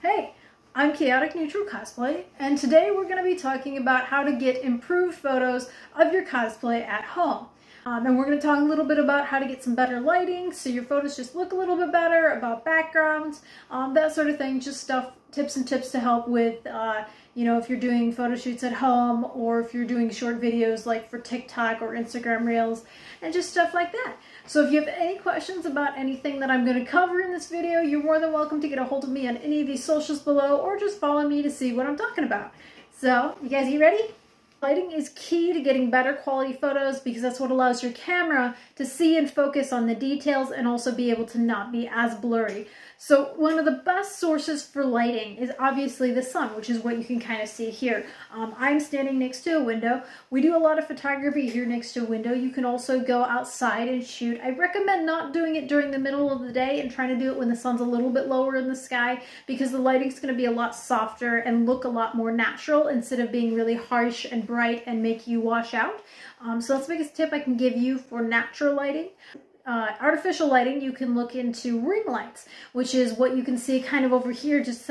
Hey, I'm Chaotic Neutral Cosplay, and today we're going to be talking about how to get improved photos of your cosplay at home. And we're going to talk a little bit about how to get some better lighting so your photos just look a little bit better, about backgrounds, that sort of thing, just tips and tips to help with, if you're doing photo shoots at home or if you're doing short videos like for TikTok or Instagram Reels and just stuff like that. So if you have any questions about anything that I'm going to cover in this video, you're more than welcome to get a hold of me on any of these socials below or just follow me to see what I'm talking about. So, you guys, you ready? Lighting is key to getting better quality photos because that's what allows your camera to see and focus on the details and also be able to not be as blurry. So one of the best sources for lighting is obviously the sun, which is what you can kind of see here. I'm standing next to a window. We do a lot of photography here next to a window. You can also go outside and shoot. I recommend not doing it during the middle of the day and trying to do it when the sun's a little bit lower in the sky because the lighting's going to be a lot softer and look a lot more natural instead of being really harsh and bright and make you wash out. So that's the biggest tip I can give you for natural lighting. Artificial lighting, you can look into ring lights, which is what you can see kind of over here, just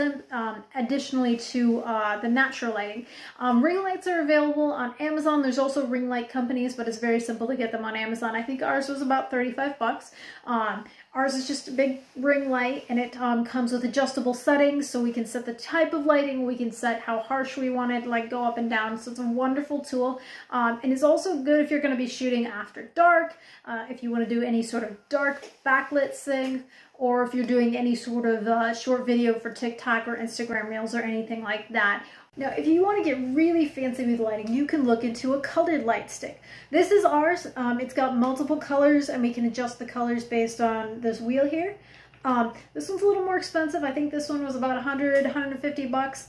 additionally to the natural lighting. Ring lights are available on Amazon. There's also ring light companies, but it's very simple to get them on Amazon. I think ours was about 35 bucks. Ours is just a big ring light, and it comes with adjustable settings, so we can set the type of lighting, we can set how harsh we want it, like go up and down. So it's a wonderful tool, and it's also good if you're going to be shooting after dark, if you want to do any sort of dark backlit thing, or if you're doing any sort of short video for TikTok or Instagram Reels or anything like that. Now, if you want to get really fancy with lighting, you can look into a colored light stick. This is ours. It's got multiple colors, and we can adjust the colors based on this wheel here. This one's a little more expensive. I think this one was about 150 bucks.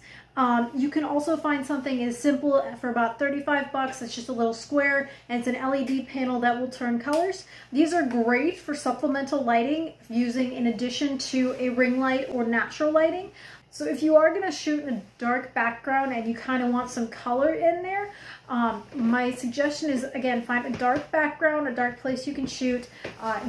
You can also find something as simple for about 35 bucks. It's just a little square, and it's an LED panel that will turn colors. These are great for supplemental lighting, using in addition to a ring light or natural lighting. So if you are going to shoot in a dark background and you kind of want some color in there, my suggestion is, again, find a dark background, a dark place you can shoot,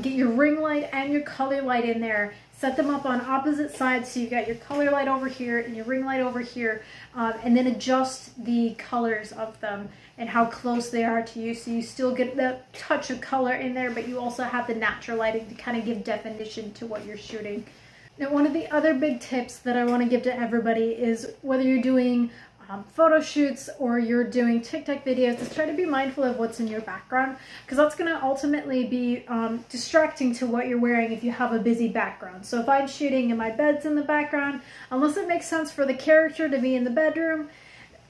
get your ring light and your color light in there, set them up on opposite sides so you got your color light over here and your ring light over here, and then adjust the colors of them and how close they are to you so you still get that touch of color in there, but you also have the natural lighting to kind of give definition to what you're shooting. Now, one of the other big tips that I want to give to everybody is whether you're doing photo shoots or you're doing TikTok videos, is try to be mindful of what's in your background, because that's going to ultimately be distracting to what you're wearing if you have a busy background. So if I'm shooting and my bed's in the background, unless it makes sense for the character to be in the bedroom,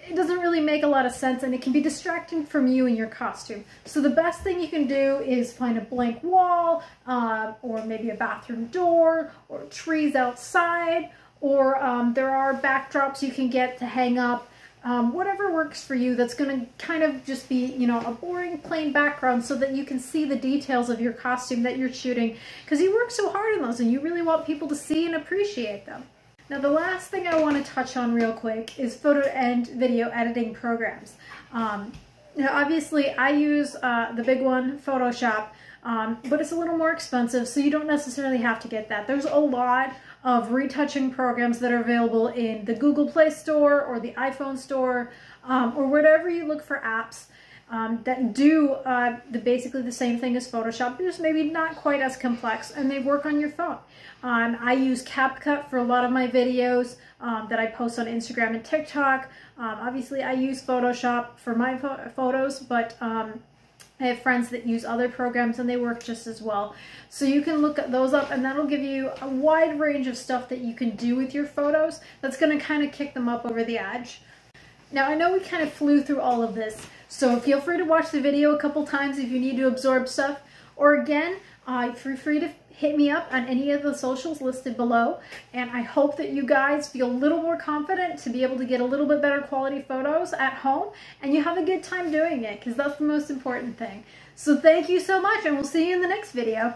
it doesn't really make a lot of sense, and it can be distracting from you and your costume. So the best thing you can do is find a blank wall, or maybe a bathroom door, or trees outside, or there are backdrops you can get to hang up. Whatever works for you, that's going to kind of just be, a boring plain background so that you can see the details of your costume that you're shooting, because you work so hard on those and you really want people to see and appreciate them. Now, the last thing I want to touch on real quick is photo and video editing programs. Now, obviously, I use the big one, Photoshop, but it's a little more expensive, so you don't necessarily have to get that. There's a lot of retouching programs that are available in the Google Play Store or the iPhone Store, or wherever you look for apps that do basically the same thing as Photoshop, but just maybe not quite as complex, and they work on your phone. I use CapCut for a lot of my videos that I post on Instagram and TikTok. Obviously, I use Photoshop for my photos, but I have friends that use other programs and they work just as well. So you can look those up, and that'll give you a wide range of stuff that you can do with your photos that's going to kind of kick them up over the edge. Now, I know we kind of flew through all of this, so feel free to watch the video a couple times if you need to absorb stuff. Or again, feel free to hit me up on any of the socials listed below. And I hope that you guys feel a little more confident to be able to get a little bit better quality photos at home, and you have a good time doing it, because that's the most important thing. So thank you so much, and we'll see you in the next video.